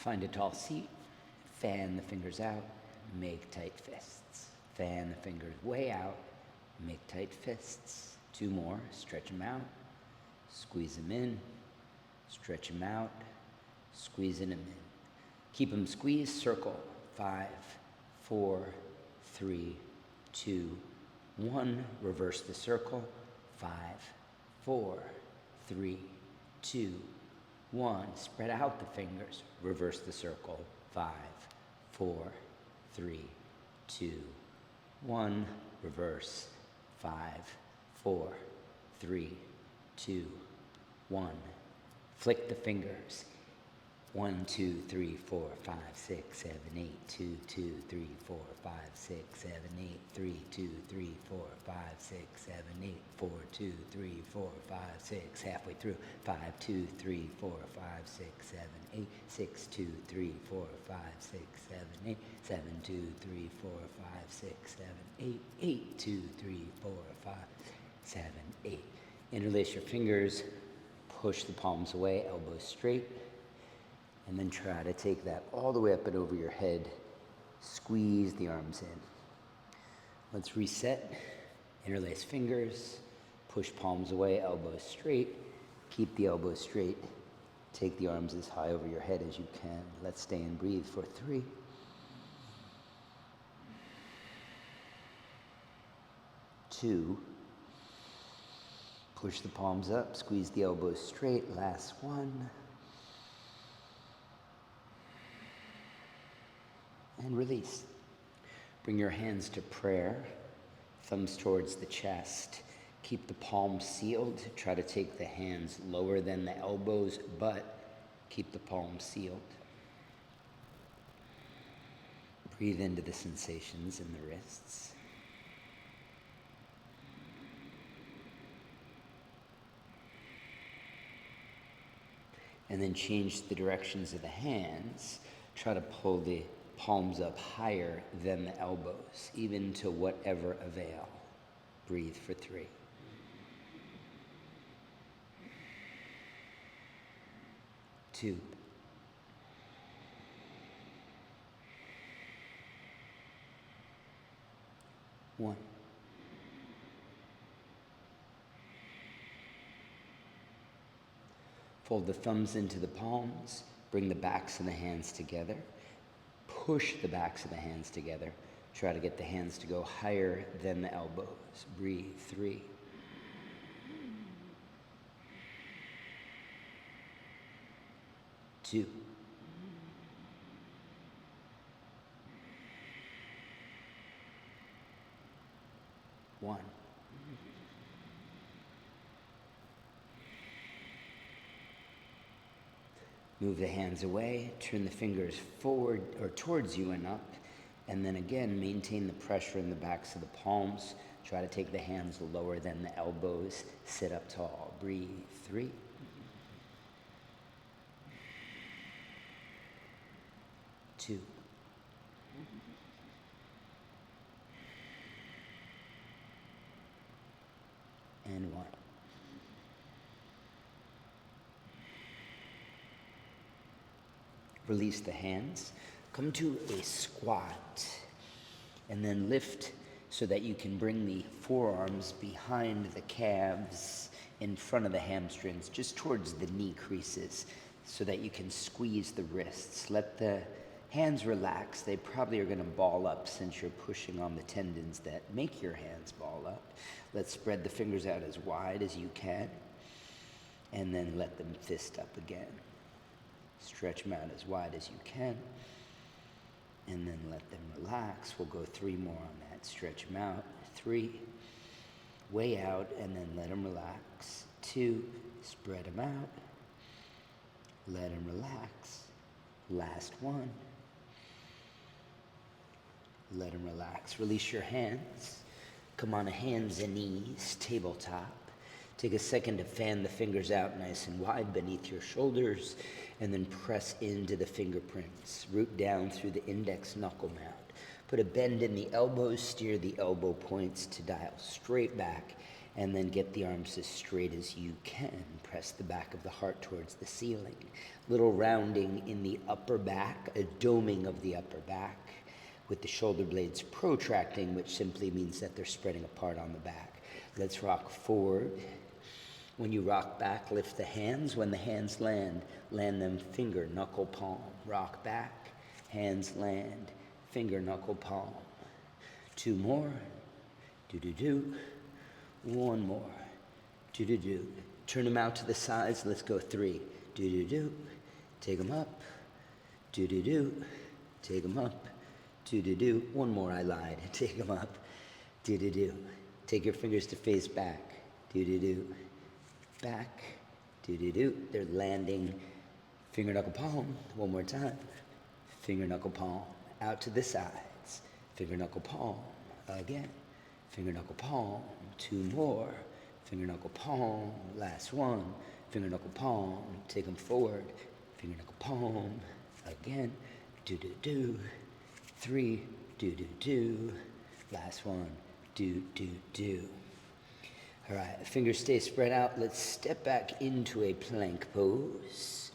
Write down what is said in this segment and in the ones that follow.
Find a tall seat, fan the fingers out, make tight fists. Fan the fingers way out, make tight fists. 2 more, stretch them out, squeeze them in, stretch them out, squeezing them in. Keep them squeezed, circle. 5, 4, 3, 2, 1. Reverse the circle. 5, 4, 3, 2, 1. Spread out the fingers. Reverse the circle. 5, 4, 3, 2, 1. Reverse. 5, 4, 3, 2, 1. Flick the fingers. 1, 2, 3, 4, 5, 6, 7, 8. 2, 2, 3, 4, 5, 6, 7, 8. 3, 2, 3, 4, 5, 6, 7, 8. 4, 2, 3, 4, 5, 6. Halfway through. 5, 2, 3, 4, 5, 6, 7, 8. 6, 2, 3, 4, 5, 6, 7, 8. 7, 2, 3, 4, 5, 6, 7, 8. 8, 2, 3, 4, 5, 7, 8. Interlace your fingers. Push the palms away, elbows straight. And then try to take that all the way up and over your head. Squeeze the arms in. Let's reset. Interlace fingers. Push palms away, elbows straight. Keep the elbows straight. Take the arms as high over your head as you can. Let's stay and breathe for 3. 2. Push the palms up. Squeeze the elbows straight. Last 1. And release. Bring your hands to prayer, thumbs towards the chest. Keep the palms sealed. Try to take the hands lower than the elbows, but keep the palms sealed. Breathe into the sensations in the wrists. And then change the directions of the hands. Try to pull the palms up higher than the elbows, even to whatever avail. Breathe for 3. 2. 1. Fold the thumbs into the palms. Bring the backs of the hands together. Push the backs of the hands together. Try to get the hands to go higher than the elbows. Breathe. 3. 2. 1. Move the hands away, turn the fingers forward or towards you and up, and then again maintain the pressure in the backs of the palms. Try to take the hands lower than the elbows. Sit up tall. Breathe. 3. 2. 1. Release the hands. Come to a squat. And then lift so that you can bring the forearms behind the calves, in front of the hamstrings, just towards the knee creases, so that you can squeeze the wrists. Let the hands relax. They probably are going to ball up since you're pushing on the tendons that make your hands ball up. Let's spread the fingers out as wide as you can, and then let them fist up again. Stretch them out as wide as you can, and then let them relax. We'll go 3 more on that. Stretch them out. 3, way out, and then let them relax. 2, spread them out. Let them relax. Last 1. Let them relax. Release your hands. Come on to hands and knees, tabletop. Take a second to fan the fingers out nice and wide beneath your shoulders, and then press into the fingerprints. Root down through the index knuckle mount. Put a bend in the elbows, steer the elbow points to dial straight back, And then get the arms as straight as you can. Press the back of the heart towards the ceiling. Little rounding in the upper back, a doming of the upper back, with the shoulder blades protracting, which simply means that they're spreading apart on the back. Let's rock forward. When you rock back, lift the hands. When the hands land them finger, knuckle, palm. Rock back, hands land, finger, knuckle, palm. 2 more. Do-do-do. 1 more. Do-do-do. Turn them out to the sides. Let's go 3. Do-do-do. Take them up. Do-do-do. Take them up. Do-do-do. 1 more, I lied. Take them up. Do-do-do. Take your fingers to face back. Do-do-do. Back. Do-do-do. They're landing. Finger, knuckle, palm. 1 more time. Finger, knuckle, palm. Out to the sides. Finger, knuckle, palm. Again. Finger, knuckle, palm. 2 more. Finger, knuckle, palm. Last one. Finger, knuckle, palm. Take them forward. Finger, knuckle, palm. Again. Do-do-do. 3. Do-do-do. Last one. Do-do-do. All right. Fingers stay spread out. Let's step back into a plank pose.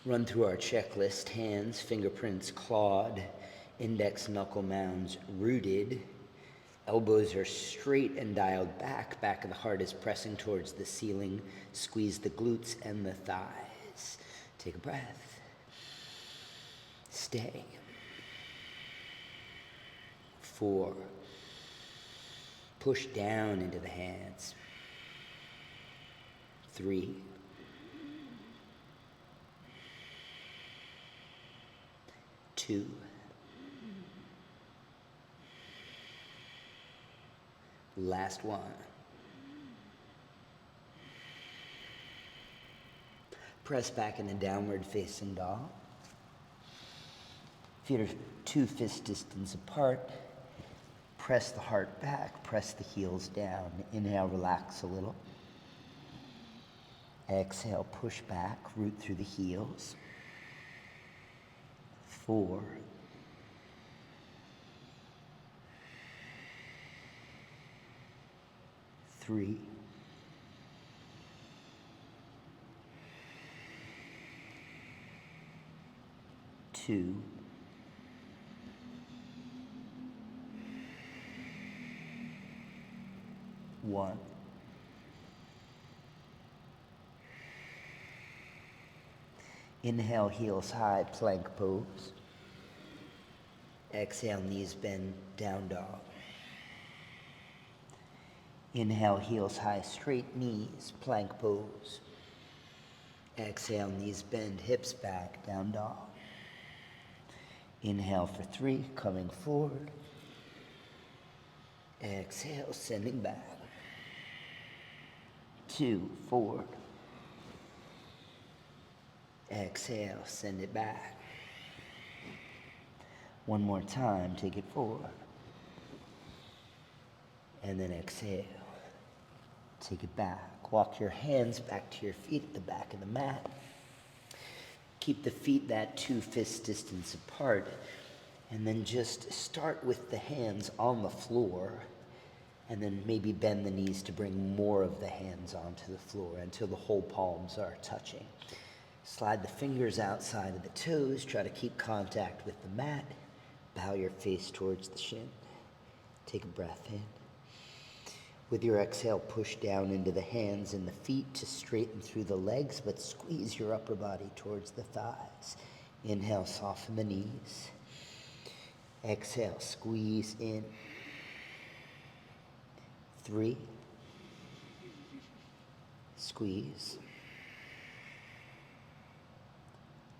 Run through our checklist. Hands, fingerprints clawed. Index knuckle mounds rooted. Elbows are straight and dialed back. Back of the heart is pressing towards the ceiling. Squeeze the glutes and the thighs. Take a breath. Stay. 4. Push down into the hands. 3. 2. 1. Last one. Press back in a downward facing dog. Feet are 2 fist distance apart. Press the heart back, press the heels down. Inhale, relax a little. Exhale, push back, root through the heels. 4. 3. 2. 1. Inhale, heels high, plank pose. Exhale, knees bend, down dog. Inhale, heels high, straight knees, plank pose. Exhale, knees bend, hips back, down dog. Inhale for 3, coming forward. Exhale, sending back. 2, forward. Exhale, send it back. 1 more time, take it forward. And then exhale. Take it back. Walk your hands back to your feet at the back of the mat. Keep the feet that 2 fist distance apart. And then just start with the hands on the floor. And then maybe bend the knees to bring more of the hands onto the floor until the whole palms are touching. Slide the fingers outside of the toes. Try to keep contact with the mat. Bow your face towards the shin. Take a breath in. With your exhale, push down into the hands and the feet to straighten through the legs, but squeeze your upper body towards the thighs. Inhale, soften the knees. Exhale, squeeze in. 3. Squeeze.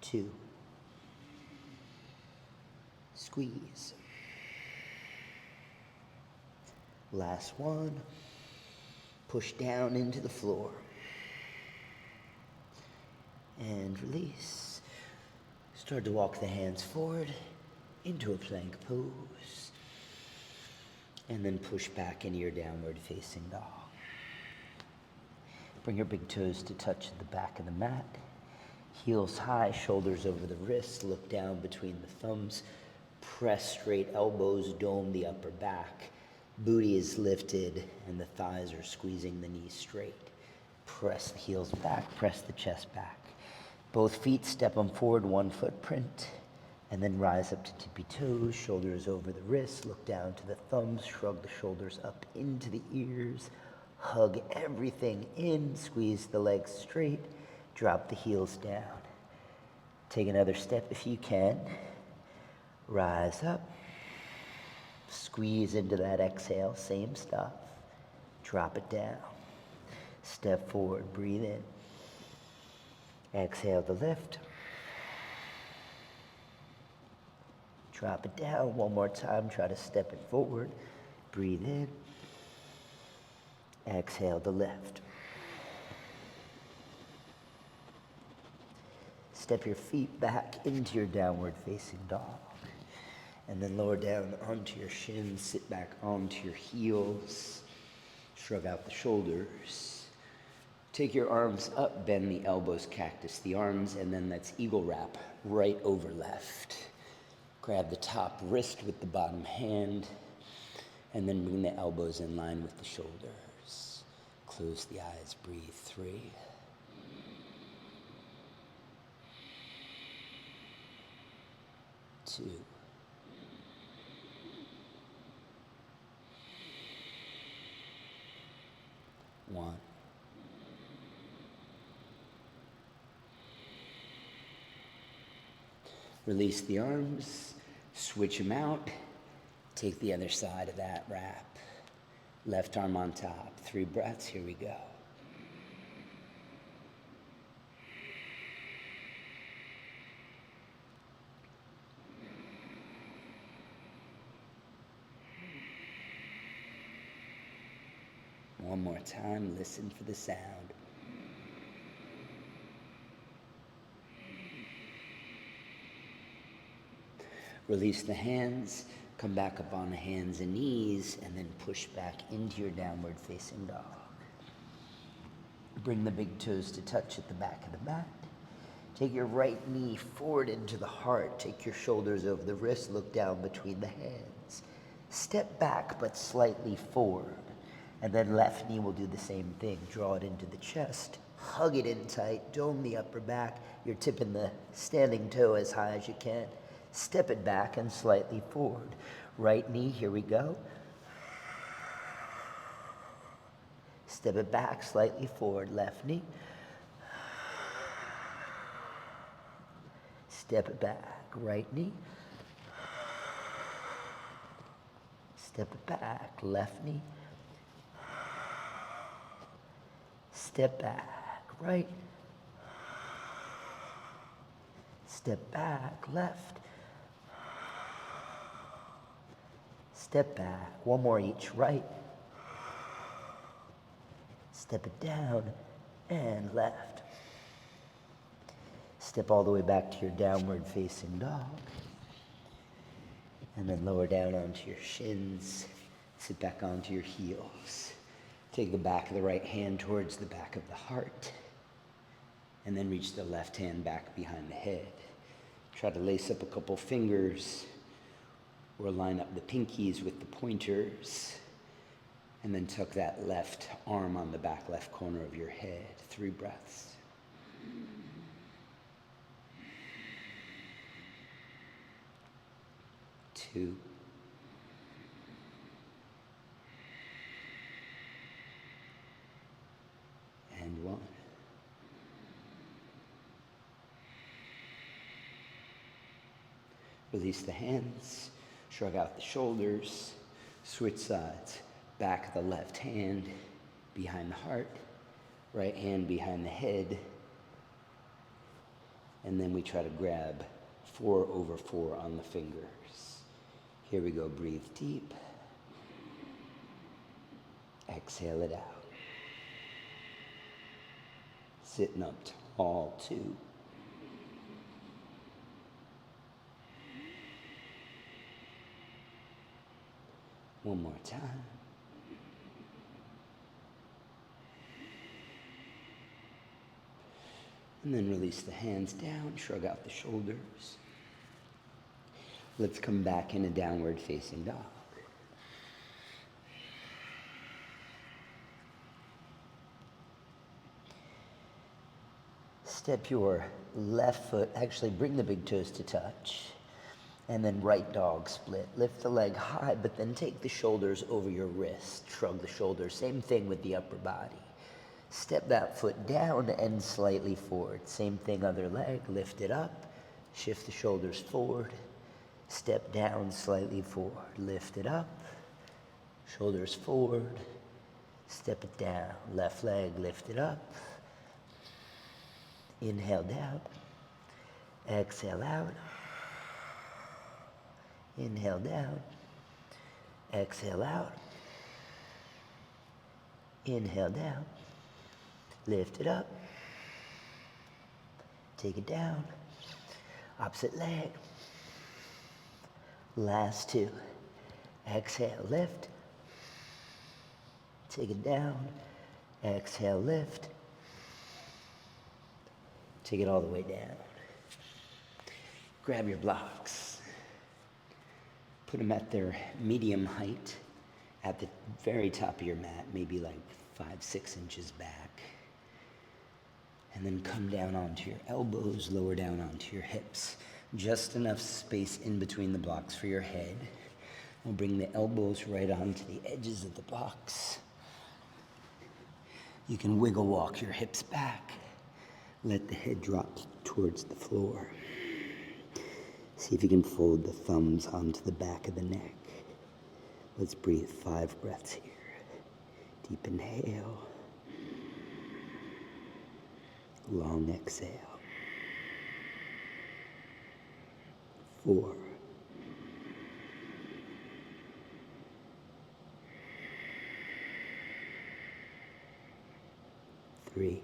2. Squeeze. Last one. Push down into the floor. And release. Start to walk the hands forward into a plank pose. And then push back into your downward facing dog. Bring your big toes to touch the back of the mat. Heels high, shoulders over the wrists. Look down between the thumbs. Press straight, elbows dome the upper back. Booty is lifted and the thighs are squeezing the knees straight. Press the heels back, press the chest back. Both feet step them forward, one footprint, and then rise up to tippy toes, shoulders over the wrists, look down to the thumbs, shrug the shoulders up into the ears, hug everything in, squeeze the legs straight, drop the heels down. Take another step if you can. Rise up. Squeeze into that exhale, same stuff. Drop it down. Step forward, breathe in. Exhale to lift. Drop it down one more time, try to step it forward. Breathe in. Exhale to lift. Step your feet back into your downward facing dog. And then lower down onto your shins, sit back onto your heels, shrug out the shoulders. Take your arms up, bend the elbows, cactus the arms, and then that's eagle wrap, right over left. Grab the top wrist with the bottom hand, and then bring the elbows in line with the shoulders. Close the eyes, breathe 3. 2. 1. Release the arms, switch them out, take the other side of that wrap. Left arm on top, 3 breaths, here we go. One more time, listen for the sound. Release the hands, come back up on the hands and knees, and then push back into your downward facing dog. Bring the big toes to touch at the back of the mat. Take your right knee forward into the heart. Take your shoulders over the wrist, look down between the hands. Step back, but slightly forward. And then left knee will do the same thing. Draw it into the chest, hug it in tight, dome the upper back. You're tipping the standing toe as high as you can. Step it back and slightly forward. Right knee, here we go. Step it back, slightly forward. Left knee. Step it back. Right knee. Step it back. Left knee. Step back. Right. Step back. Left. Step back. One more each. Right. Step it down and left. Step all the way back to your downward facing dog. And then lower down onto your shins. Sit back onto your heels. Take the back of the right hand towards the back of the heart. And then reach the left hand back behind the head. Try to lace up a couple fingers or line up the pinkies with the pointers. And then tuck that left arm on the back left corner of your head. 3 breaths. Two. And 1. Release the hands, shrug out the shoulders, switch sides. Back of the left hand behind the heart, right hand behind the head, and then we try to grab 4 over 4 on the fingers. Here we go, breathe deep. Exhale it out. Sitting up tall, 2. One more time. And then release the hands down, shrug out the shoulders. Let's come back in a downward facing dog. Step your left foot, actually bring the big toes to touch. And then right dog split. Lift the leg high, but then take the shoulders over your wrist. Shrug the shoulders. Same thing with the upper body. Step that foot down and slightly forward. Same thing, other leg. Lift it up. Shift the shoulders forward. Step down slightly forward. Lift it up. Shoulders forward. Step it down. Left leg, lift it up. Inhale down. Exhale out. Inhale down. Exhale out. Inhale down. Lift it up. Take it down. Opposite leg. Last two. Exhale, lift. Take it down. Exhale, lift. Take it all the way down. Grab your blocks. Put them at their medium height at the very top of your mat, maybe like 5-6 inches back. And then come down onto your elbows, lower down onto your hips. Just enough space in between the blocks for your head. We'll bring the elbows right onto the edges of the blocks. You can wiggle walk your hips back. Let the head drop towards the floor. See if you can fold the thumbs onto the back of the neck. Let's breathe 5 breaths here. Deep inhale. Long exhale. 4. 3.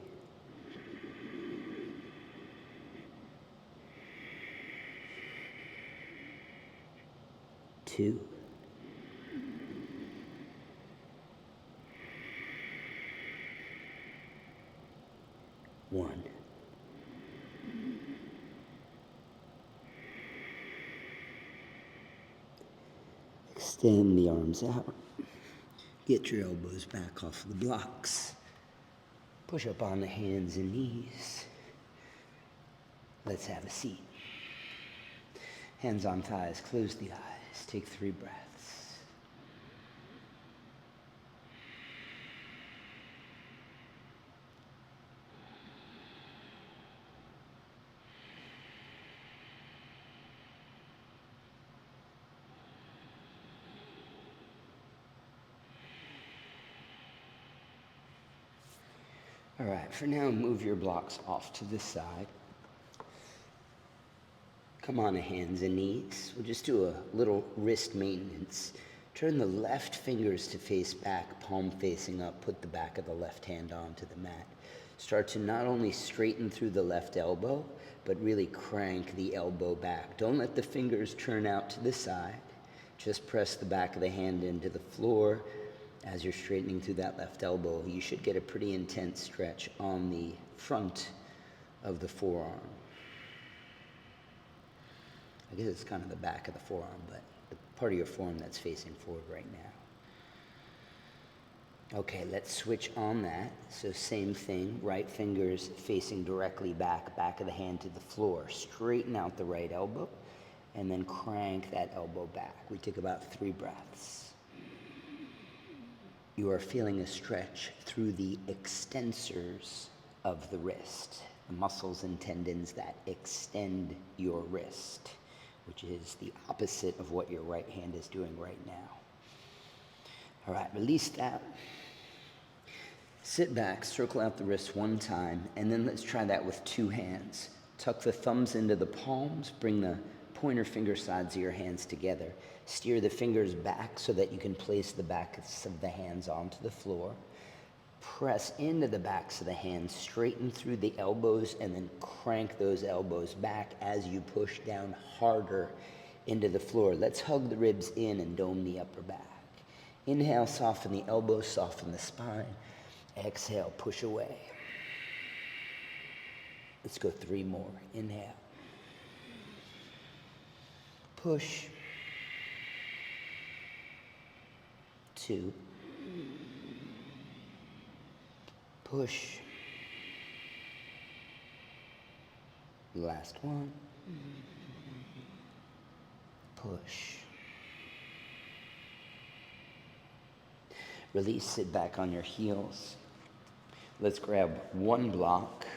2. 1. Extend the arms out. Get your elbows back off the blocks. Push up on the hands and knees. Let's have a seat. Hands on thighs, close the eyes. Take 3 breaths. All right, for now, move your blocks off to the side. Come on to hands and knees. We'll just do a little wrist maintenance. Turn the left fingers to face back, palm facing up. Put the back of the left hand onto the mat. Start to not only straighten through the left elbow, but really crank the elbow back. Don't let the fingers turn out to the side. Just press the back of the hand into the floor as you're straightening through that left elbow. You should get a pretty intense stretch on the front of the forearm. I guess it's kind of the back of the forearm, but the part of your forearm that's facing forward right now. Okay, let's switch on that. So same thing, right fingers facing directly back, back of the hand to the floor. Straighten out the right elbow, and then crank that elbow back. We take about 3 breaths. You are feeling a stretch through the extensors of the wrist, the muscles and tendons that extend your wrist, which is the opposite of what your right hand is doing right now. All right, release that. Sit back, circle out the wrist 1 time, and then let's try that with 2 hands. Tuck the thumbs into the palms, bring the pointer finger sides of your hands together. Steer the fingers back so that you can place the backs of the hands onto the floor. Press into the backs of the hands, straighten through the elbows, and then crank those elbows back as you push down harder into the floor. Let's hug the ribs in and dome the upper back. Inhale, soften the elbows, soften the spine. Exhale, push away. Let's go 3 more. Inhale. Push. 2. Push. Last one. Push. Release, sit back on your heels. Let's grab one block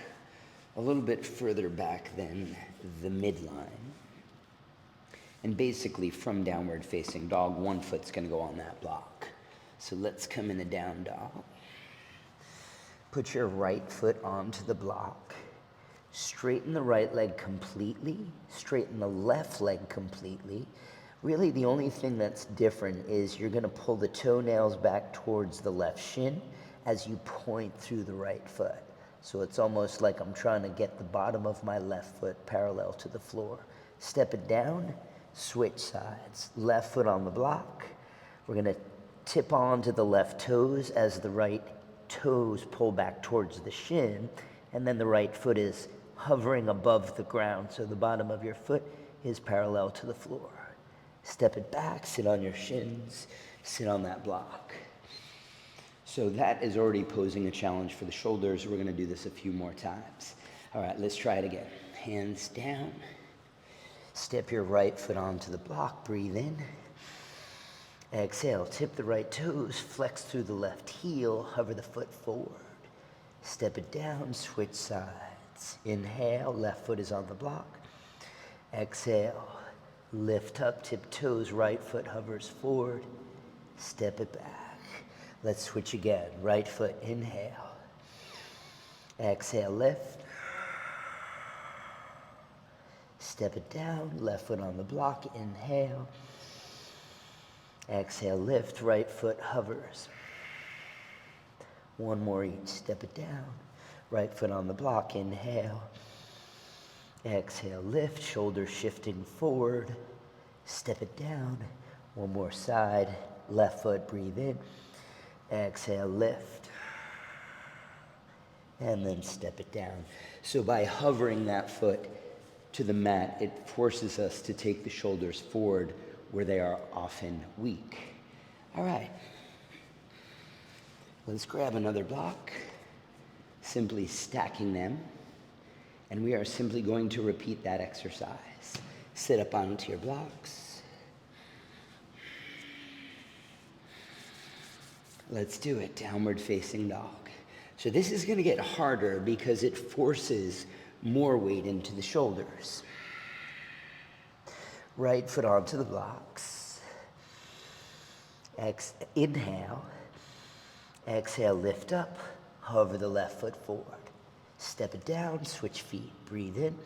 a little bit further back than the midline. And basically from downward facing dog, one foot's gonna go on that block. So let's come in a down dog. Put your right foot onto the block. Straighten the right leg completely. Straighten the left leg completely. Really, the only thing that's different is you're going to pull the toenails back towards the left shin as you point through the right foot. So it's almost like I'm trying to get the bottom of my left foot parallel to the floor. Step it down, switch sides. Left foot on the block. We're going to tip onto the left toes as the right toes pull back towards the shin, and then the right foot is hovering above the ground, so the bottom of your foot is parallel to the floor. Step it back, sit on your shins, sit on that block. So that is already posing a challenge for the shoulders. We're going to do this a few more times. All right, let's try it again. Hands down. Step your right foot onto the block, breathe in. Exhale, tip the right toes, flex through the left heel, hover the foot forward. Step it down, switch sides. Inhale, left foot is on the block. Exhale, lift up, tip toes, right foot hovers forward. Step it back. Let's switch again. Right foot, inhale. Exhale, lift. Step it down, left foot on the block, inhale. Exhale, lift, right foot hovers. One more each, step it down. Right foot on the block, inhale. Exhale, lift, shoulders shifting forward. Step it down. One more side, left foot, breathe in. Exhale, lift. And then step it down. So by hovering that foot to the mat, it forces us to take the shoulders forward where they are often weak. All right. Let's grab another block, simply stacking them, and we are simply going to repeat that exercise. Sit up onto your blocks. Let's do it, downward facing dog. So this is going to get harder because it forces more weight into the shoulders. Right foot onto the blocks. Inhale. Exhale, lift up. Hover the left foot forward. Step it down, switch feet. Breathe in.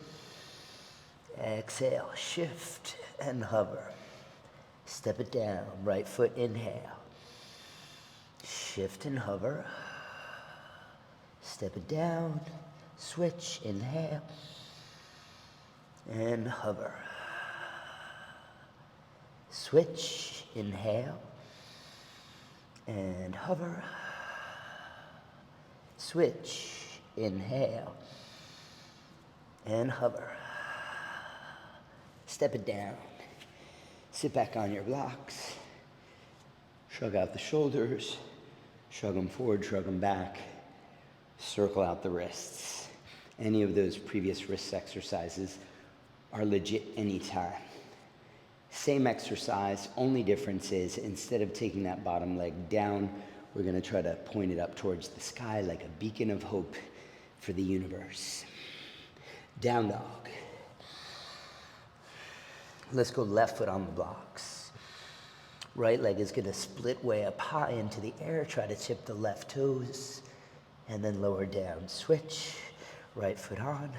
Exhale, shift and hover. Step it down, right foot, inhale. Shift and hover. Step it down, switch, inhale, and hover. Switch, inhale, and hover. Switch, inhale, and hover. Step it down. Sit back on your blocks. Shrug out the shoulders. Shrug them forward, shrug them back. Circle out the wrists. Any of those previous wrist exercises are legit anytime. Same exercise, only difference is instead of taking that bottom leg down, we're going to try to point it up towards the sky like a beacon of hope for the universe. Down dog. Let's go left foot on the blocks. Right leg is going to split way up high into the air. Try to tip the left toes and then lower down. Switch. Right foot on.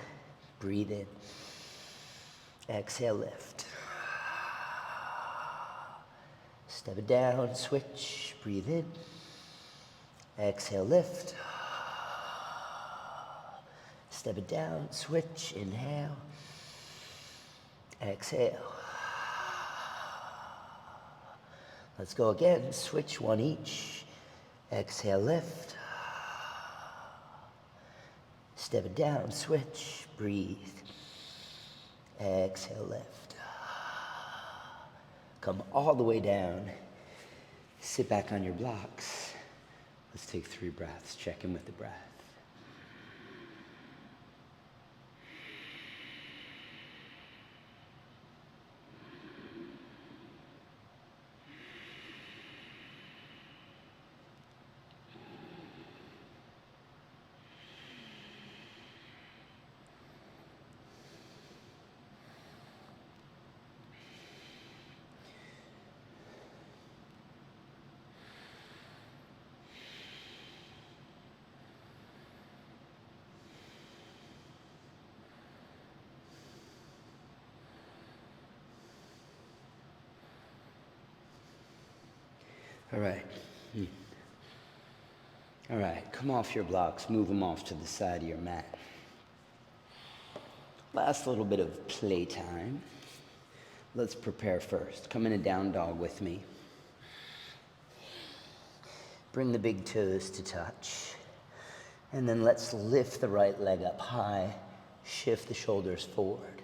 Breathe in. Exhale, lift. Step it down, switch, breathe in. Exhale, lift. Step it down, switch, inhale. Exhale. Let's go again, switch one each. Exhale, lift. Step it down, switch, breathe. Exhale, lift. Come all the way down. Sit back on your blocks. Let's take 3 breaths. Check in with the breath. All right. All right, come off your blocks, move them off to the side of your mat. Last little bit of playtime. Let's prepare first. Come in a down dog with me. Bring the big toes to touch. And then let's lift the right leg up high. Shift the shoulders forward.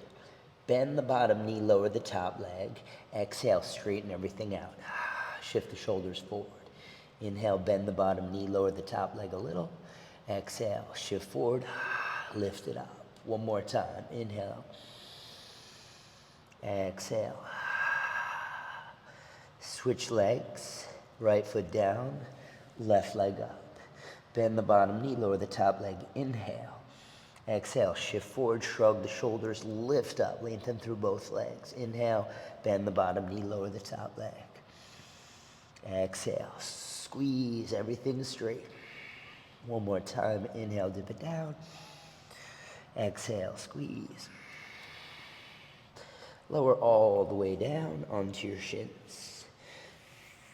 Bend the bottom knee, lower the top leg. Exhale, straighten everything out. Shift the shoulders forward. Inhale, bend the bottom knee, lower the top leg a little. Exhale, shift forward, lift it up. One more time. Inhale. Exhale. Switch legs. Right foot down, left leg up. Bend the bottom knee, lower the top leg. Inhale. Exhale, shift forward, shrug the shoulders, lift up, lengthen through both legs. Inhale, bend the bottom knee, lower the top leg. Exhale, squeeze everything straight. One more time. Inhale, dip it down. Exhale, squeeze. Lower all the way down onto your shins.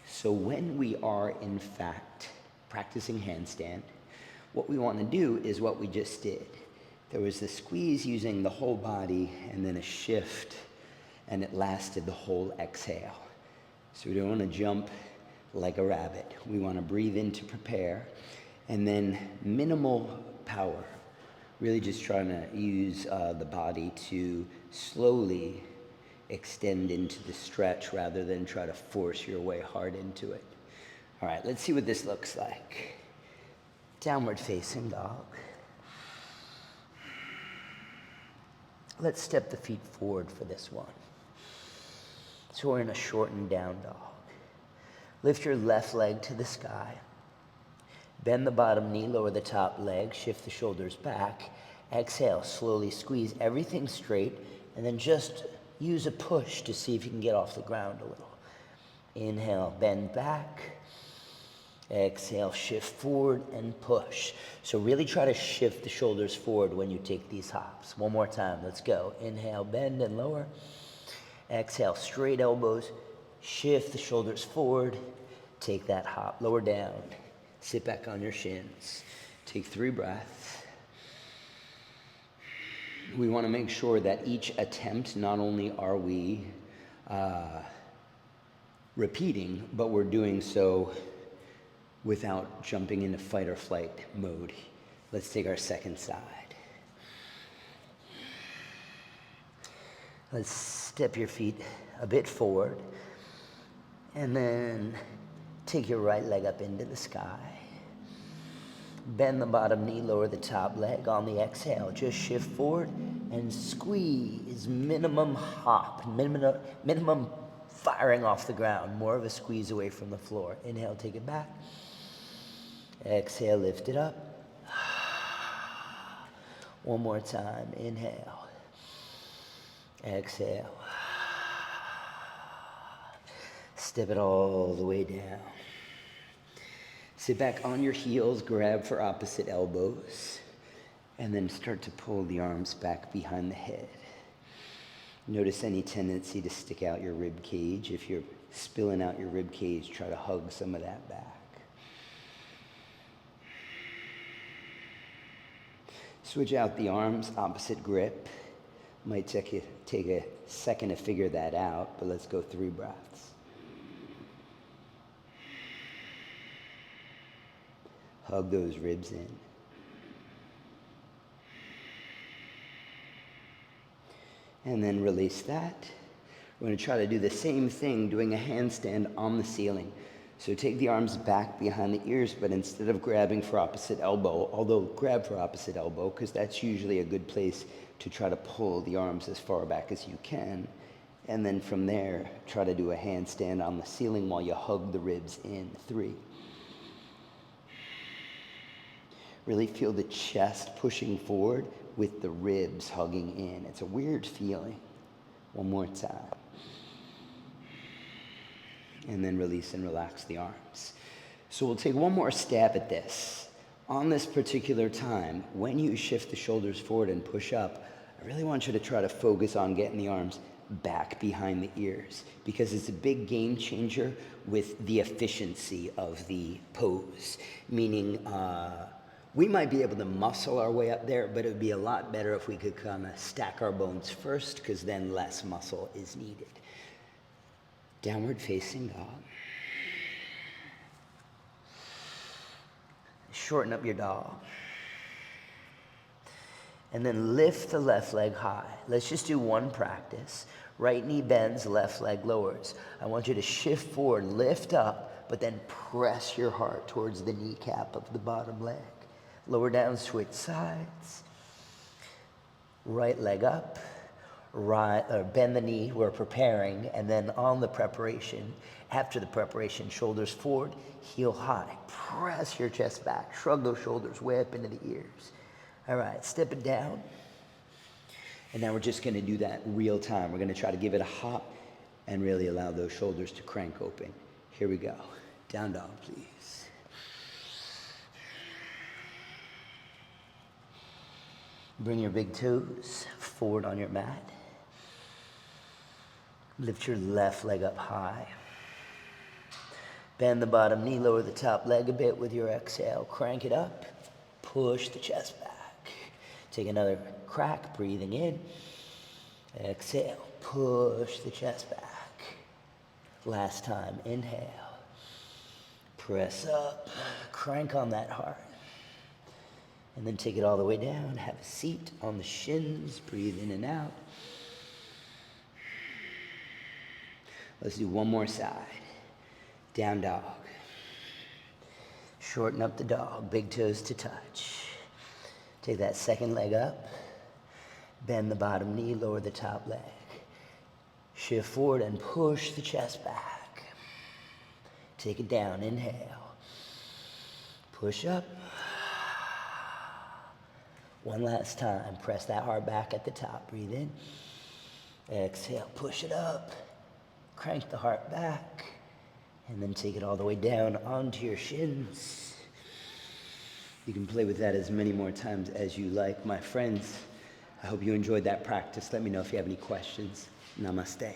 So when we are, in fact, practicing handstand, what we want to do is what we just did. There was the squeeze using the whole body and then a shift, and it lasted the whole exhale. So we don't want to jump like a rabbit. We want to breathe in to prepare, and then minimal power. Really just trying to use the body to slowly extend into the stretch rather than try to force your way hard into it. All right, let's see what this looks like. Downward facing dog. Let's step the feet forward for this one. So we're in a shortened down dog. Lift your left leg to the sky. Bend the bottom knee, lower the top leg, shift the shoulders back. Exhale, slowly squeeze everything straight, and then just use a push to see if you can get off the ground a little. Inhale, bend back. Exhale, shift forward and push. So really try to shift the shoulders forward when you take these hops. One more time, let's go. Inhale, bend and lower. Exhale, straight elbows. Shift the shoulders forward. Take that hop, lower down. Sit back on your shins. Take 3 breaths. We want to make sure that each attempt, not only are we repeating, but we're doing so without jumping into fight or flight mode. Let's take our second side. Let's step your feet a bit forward, and then take your right leg up into the sky. Bend the bottom knee, lower the top leg. On the exhale, just shift forward and squeeze. Minimum hop, minimum firing off the ground. More of a squeeze away from the floor. Inhale, take it back. Exhale, lift it up. One more time. Inhale. Exhale. Step it all the way down. Sit back on your heels, grab for opposite elbows, and then start to pull the arms back behind the head. Notice any tendency to stick out your rib cage. If you're spilling out your rib cage, try to hug some of that back. Switch out the arms, opposite grip. Might take a second to figure that out, but let's go 3 breaths. Hug those ribs in. And then release that. We're going to try to do the same thing, doing a handstand on the ceiling. So take the arms back behind the ears, but instead of grabbing for opposite elbow, although grab for opposite elbow, because that's usually a good place to try to pull the arms as far back as you can. And then from there, try to do a handstand on the ceiling while you hug the ribs in. 3. Really feel the chest pushing forward with the ribs hugging in. It's a weird feeling. One more time. And then release and relax the arms. So we'll take one more stab at this. On this particular time, when you shift the shoulders forward and push up, I really want you to try to focus on getting the arms back behind the ears, because it's a big game changer with the efficiency of the pose. Meaning, we might be able to muscle our way up there, but it would be a lot better if we could kind of stack our bones first, because then less muscle is needed. Downward facing dog. Shorten up your dog. And then lift the left leg high. Let's just do one practice. Right knee bends, left leg lowers. I want you to shift forward, lift up, but then press your heart towards the kneecap of the bottom leg. Lower down, switch sides. Right leg up, bend the knee, we're preparing, and then on the preparation, after the preparation, shoulders forward, heel high. Press your chest back, shrug those shoulders way up into the ears. All right, step it down. And now we're just gonna do that real time. We're gonna try to give it a hop and really allow those shoulders to crank open. Here we go. Down dog, please. Bring your big toes forward on your mat. Lift your left leg up high. Bend the bottom knee, lower the top leg a bit with your exhale. Crank it up, push the chest back. Take another crack, breathing in. Exhale, push the chest back. Last time, inhale. Press up, crank on that heart. And then take it all the way down. Have a seat on the shins. Breathe in and out. Let's do one more side. Down dog. Shorten up the dog. Big toes to touch. Take that second leg up. Bend the bottom knee. Lower the top leg. Shift forward and push the chest back. Take it down. Inhale. Push up. One last time, press that heart back at the top. Breathe in. Exhale, push it up. Crank the heart back. And then take it all the way down onto your shins. You can play with that as many more times as you like. My friends, I hope you enjoyed that practice. Let me know if you have any questions. Namaste.